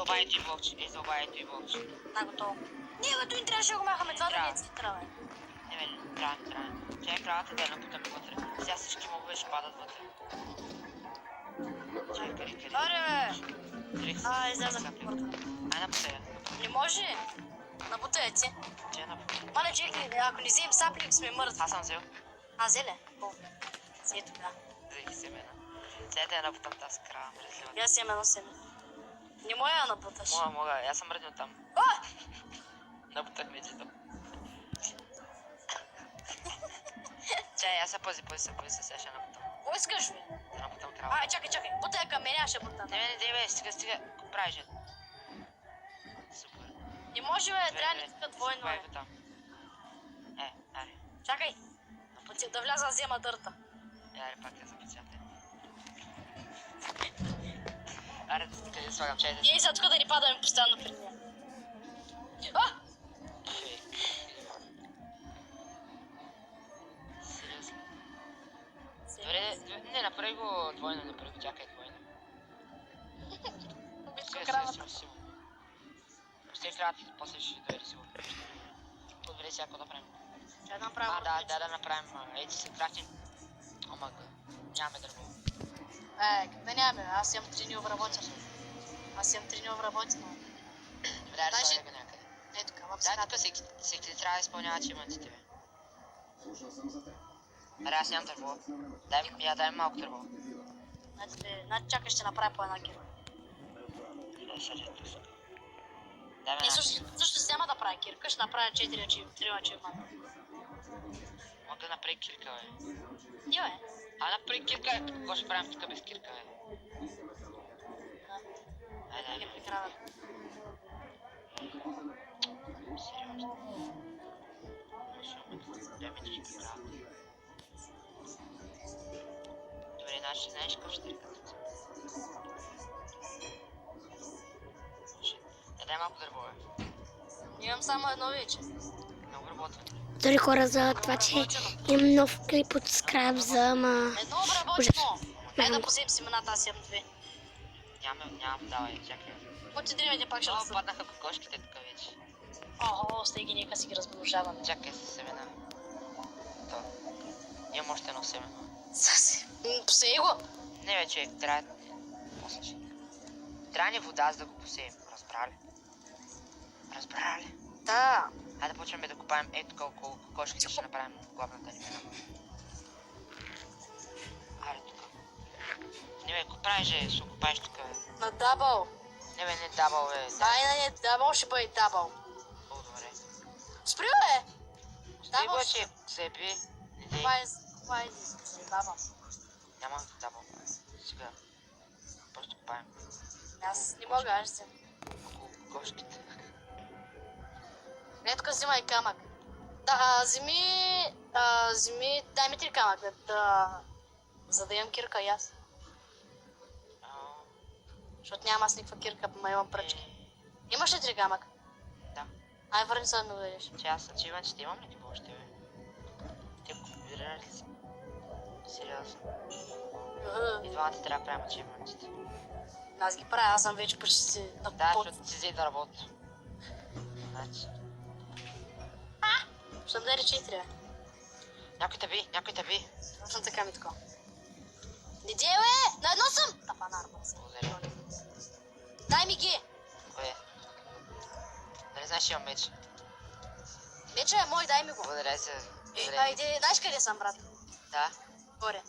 Изобаето и Вовче, изобаето и Вовче. На готово. Ние като им трябваше да го махаме, това да не е цитра, бе. Не бе, трябва. Чай кравата да я напутаме вътре. Сега всички мобове ще падат вътре. Чай, къде? Аре, бе! Излязах Излязах от порта. Ай, напутай я. Не може. Набутая ти. Че напутай? Мале, чекай, ако не вземем саплик, сме мъртви. Аз съм взел. Взеле? О, си тук. Взех семена. Сега да я напутам тази крава, мръзливата. Я вземем едно семе. Не мога да набуташ. Мога, аз съм мръднал там. Напутах мечето. Чай, аз се пази, сега ще напутам. Кой искаш, бе? Да напутам крава. Чакай, бутай към мен, аз ще бутам. Не, бе, стига, какво правиш? Супер. Не може, бе, трябва да ни тук двойно, бе. Там. Аре. Чакай, да вляза да взема дърта. Аре, пак я запечатай. Аре, къде слагам чай? И за тук да ни падаме постоянно при нея. Сериозно. Добре, не, направи го двойно, чакай двойно. Убитко кравата. Ще трябва да после ще дойде сигурно. Добре, сега какво да правим? Ще да направим. Да направим. Ейте се крафтим. Омага, нямаме дърво. Къде нямаме? Аз имам 3 необработено. Добре, да слагаме някъде. Ето тук, в Да, ската. тук всеки трябва да изпълнява чимантите, бе. Аре, аз нямам дърво. Дай малко дърво. Значи чакай, ще направя по една кира. Добре, ще тук. Дай ме Също си няма да правя кирка, ще направя 4 ачивмана. Мога да направи кирка, бе. Не, бе. Направи кирка, какво ще правим тук без кирка, бе? Дай. Сериозно. Добре, значи знаеш какво ще рекат? Дай малко дърво, бе. Имам само едно вече. Много работване. Дори хора за това, че имам нов клип от Скраб за Едно обработено. Дай да посеем семената, аз имам 2. Нямам, давай, чакай. Поти древете пак ще разсъдам. Паднаха кокошките тук вече. Стай ги, нека си ги размножаваме. Чакай с семена. То. Имам още едно семено. Посей го. Не бе, човек, трябва... После ще... Трябва ни вода, за да го посеем. Разбра ли? Да. Хайде да почваме да копаем ето колко кокошките ще направим главната ни мина. Айде тук. Не бе, какво правиш, ще копаеш тук, бе? На дабъл. Не бе, не дабъл, бе. Не, дабъл ще бъде дабъл. О, добре. Спри, бе! Стой, боче, заеби. Това е дабъл. Няма дабъл. Сега. Просто копаем. Аз не мога, аз ще Кокошките. Не, тук взимай камък. Да, вземи, дай ми 3 камък, за да имам кирка и аз. Защото нямам аз никаква кирка, ма имам пръчки. Имаш ли 3 камък? Да. Ай, върни се да ме видиш. Че аз ачивам, че имам ли ти още, бе? Те копирали ли си? Сериозно. И двамата трябва да правим ачивментите. Аз ги правя, аз съм вече почти на Да, защото си взе да работя. Значи. Ще даде 4, бе. Някой таби. Точно така ми такова. Не дей, бе! На едно съм! Тапа на арба. Благодаря. Дай ми ги! Кое? Нали знаеш, имам меч? Меча е мой, дай ми го. Благодаря се. Айде, знаеш къде съм, брат? Да? Горе.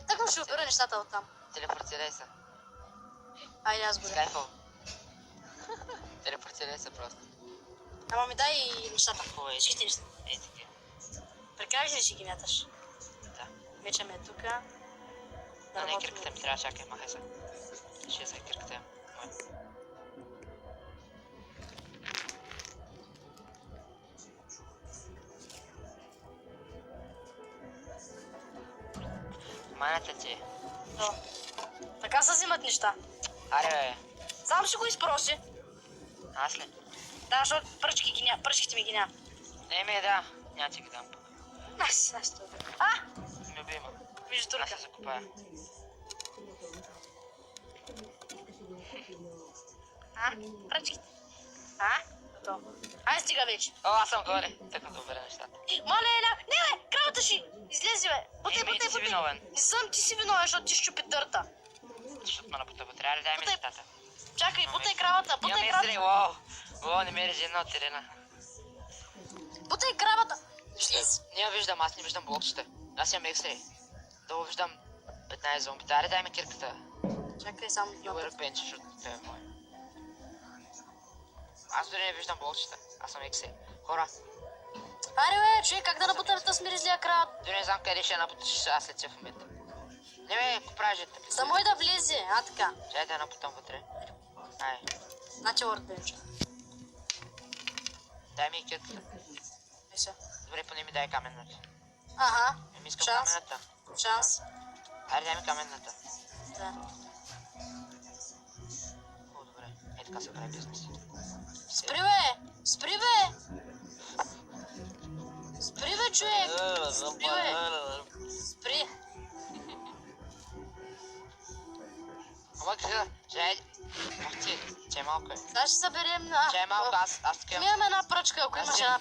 Тъкно ще обира нещата оттам. Телепортирай се. Айде, аз горе. Скайфол. Телепортирай се просто. Ама ми дай и нещата. Хубаво е. Всичките неща. Ей, така. Прекараш ли ще ги мяташ? Да. Меча ми е тука. Не, кирката ми трябва, чакай, махай се. Ще за кирката. Манята ти. Така се взимат неща. Аре, бе. Сам ще го изпроси. Аз ли? Да, защото пръчките ми ги няма. Не, да. Няма ти ги дам. Аз това. Любима. Вижда турка. Аз се закопая. Пръчките. А? Готово. Ай, стига вече. О, аз съм горе. Така да обера нещата. Моля, Еля. Не, бе, кравата ще излезе, бе. Бутай, Еми, бутай, ти си бутай. виновен. Не съм, ти си виновен, защото ти щупи дърта. Защото ме напутава. Трябва ли дай ми Бутай. нещата? Чакай, бутай кравата, бутай Имам кравата. изрей, уау. Уау, не ме режи една от терена. Бутай кравата. Влез. Не я виждам, аз не виждам блокчета. Аз имам ексрей. Долу виждам 15 зомби. Аре, дай ми кирката. Чакай, само И workbench, защото той е мой. Аз дори не виждам блокчета. Аз съм ексрей. Хора, Аре, бе, човек, как да набутаме тази смиризлия крава? дори не знам къде ще я напутиш, аз след в момента. Не бе, ако правиш да За мой да влезе, а така. Чай да я напутам вътре. Ай, Значи workbench. дай ми кирката. Мисля. Добре, поне ми дай каменната. Ага. Еми искам Шанс. каменната. Шанс. Аре, дай ми каменната. Да. О, добре. Е, така се прави бизнес. Спри, бе! Спри, бе! Спри, бе, човек! Спри, бе! Спри! Ама кажа, чай. Ах ти, чай малко е. Сега ще съберем... Чай малко, аз така Ми имаме една пръчка, ако имаш една...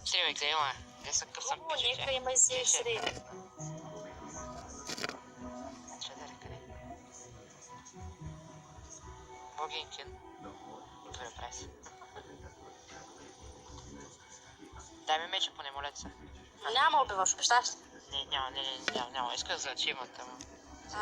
Сривай, къде има? Не съм късам О, нека има и си среди. Чадър, къде? Богинкин. Добре, прави се. Дай ми меча поне, моля се. Няма убиваш, обещаш. Не, няма, исках за ачивмента, ама.